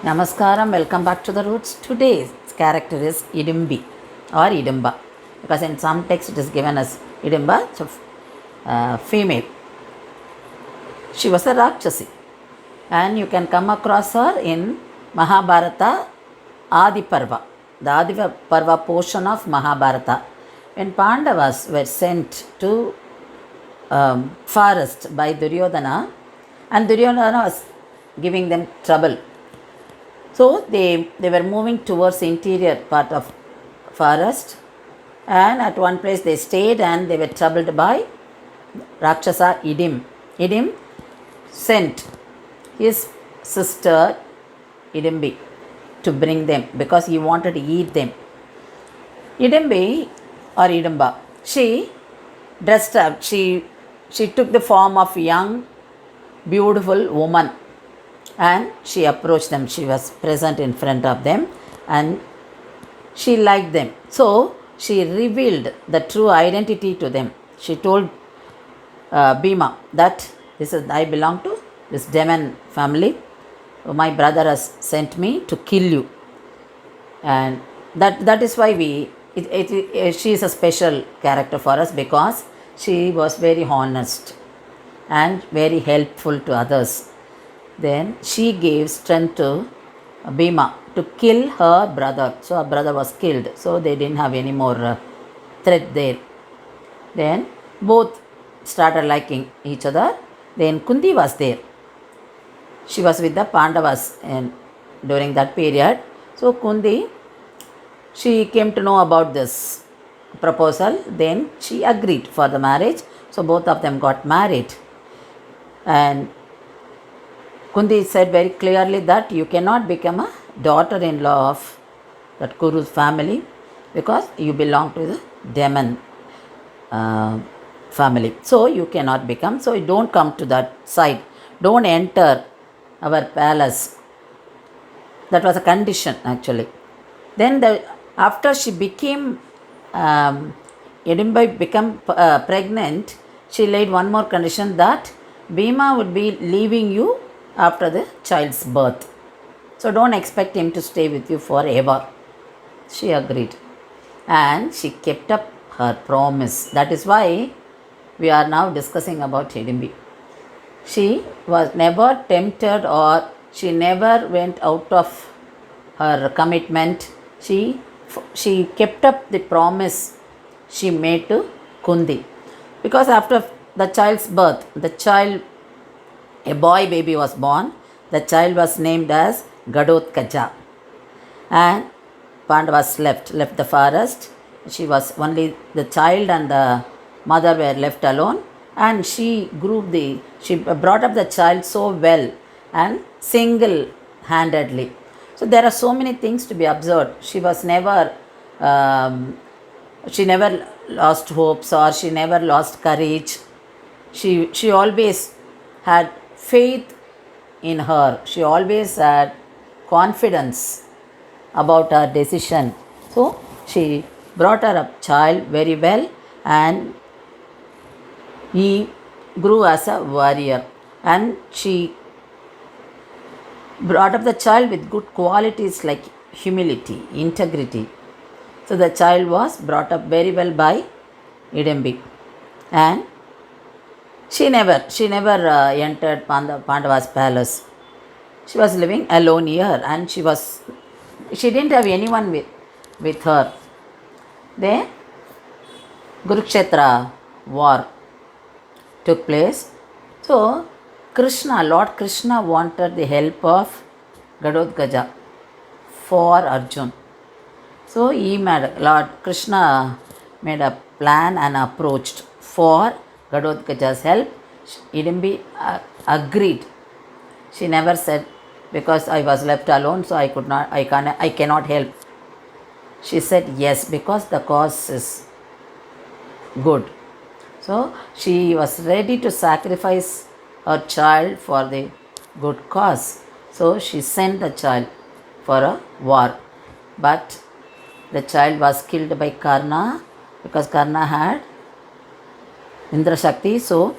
Namaskaram, welcome back to the roots. Today's character is Idimbi or Idimba, because in some text it is given as Idimba, so female. She was a Rakshasi, and you can come across her in Mahabharata Adi Parva, the Adi Parva portion of Mahabharata. When Pandavas were sent to forest by Duryodhana, and Duryodhana was giving them trouble. So they were moving towards the interior part of forest, and at one place they stayed and they were troubled by Rakshasa Idim. Idim sent his sister Idimbi to bring them because he wanted to eat them. Idimbi or Idimba, she dressed up, she took the form of a young, beautiful woman, and she approached them. She was present in front of them and she liked them. So she revealed the true identity to them. She told Bhima that I belong to this demon family. My brother has sent me to kill you, and that is why she is a special character for us, because she was very honest and very helpful to others. Then she gave strength to Bhima to kill her brother. So her brother was killed. So they didn't have any more threat there. Then both started liking each other. Then Kundi was there. She was with the Pandavas during that period. So Kundi, she came to know about this proposal. Then she agreed for the marriage. So both of them got married. And Kundi said very clearly that you cannot become a daughter-in-law of that Kuru's family because you belong to the demon family. So you cannot become. So you don't come to that side. Don't enter our palace. That was a condition actually. Then after she became Idimba became pregnant, she laid one more condition that Bhima would be leaving you after the child's birth. So don't expect him to stay with you forever. She agreed. And she kept up her promise. That is why we are now discussing about Idimbi. She was never tempted, or she never went out of her commitment. She kept up the promise she made to Kundi. Because after the child's birth, a boy baby was born. The child was named as Gadotkaja. And Pandavas left the forest. She was only the child and the mother were left alone. And she brought up the child so well and single-handedly. So there are so many things to be observed. She was never, she never lost hopes, or she never lost courage. She always had faith in her. She always had confidence about her decision. So she brought her up child very well, and he grew as a warrior, and she brought up the child with good qualities like humility, integrity. So the child was brought up very well by Idimbi, and she never entered Pandava's palace. She was living alone here, and she didn't have anyone with her. Then Kurukshetra war took place. So Lord Krishna wanted the help of Gadotkaja for Arjun. So Lord Krishna made a plan and approached for Gadotkaja's help. Idimbi agreed. She never said, because I was left alone, so I cannot help. She said yes, because the cause is good. So she was ready to sacrifice her child for the good cause. So she sent the child for a war. But the child was killed by Karna, because Karna had Indra Shakti, so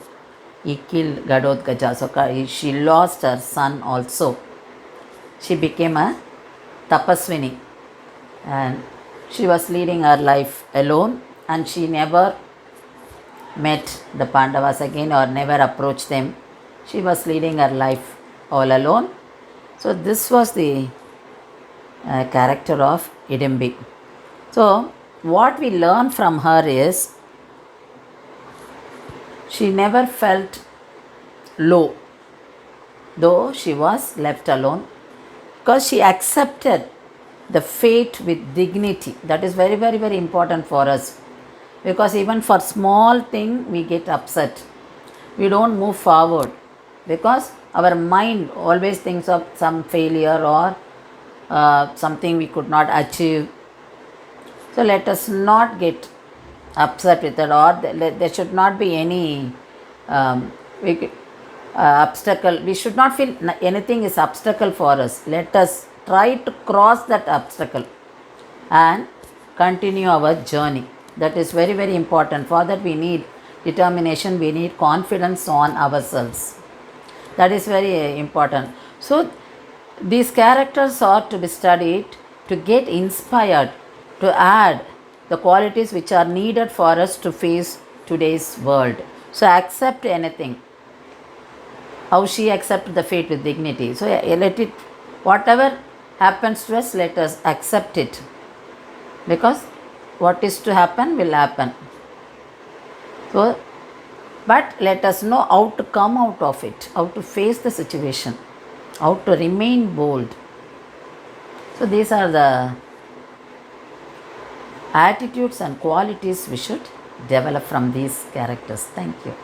he killed Gadotkaja. So she lost her son also. she became a tapaswini, and she was leading her life alone, and she never met the Pandavas again or never approached them. She was leading her life all alone. So, this was the character of Hidimbi. So, what we learn from her is she never felt low, though she was left alone, because she accepted the fate with dignity. That is very, very, very important for us, because even for small thing we get upset, we don't move forward, because our mind always thinks of some failure or something we could not achieve. So let us not get upset with it, or there should not be any obstacle. We should not feel anything is obstacle for us. Let us try to cross that obstacle and continue our journey. That is very, very important. For that we need determination, we need confidence on ourselves. That is very important. So these characters are to be studied to get inspired, to add the qualities which are needed for us to face today's world. So accept anything. How she accepted the fate with dignity. So let it, whatever happens to us, let us accept it, because what is to happen will happen. So, but let us know how to come out of it, how to face the situation, how to remain bold. So these are the attitudes and qualities we should develop from these characters. Thank you.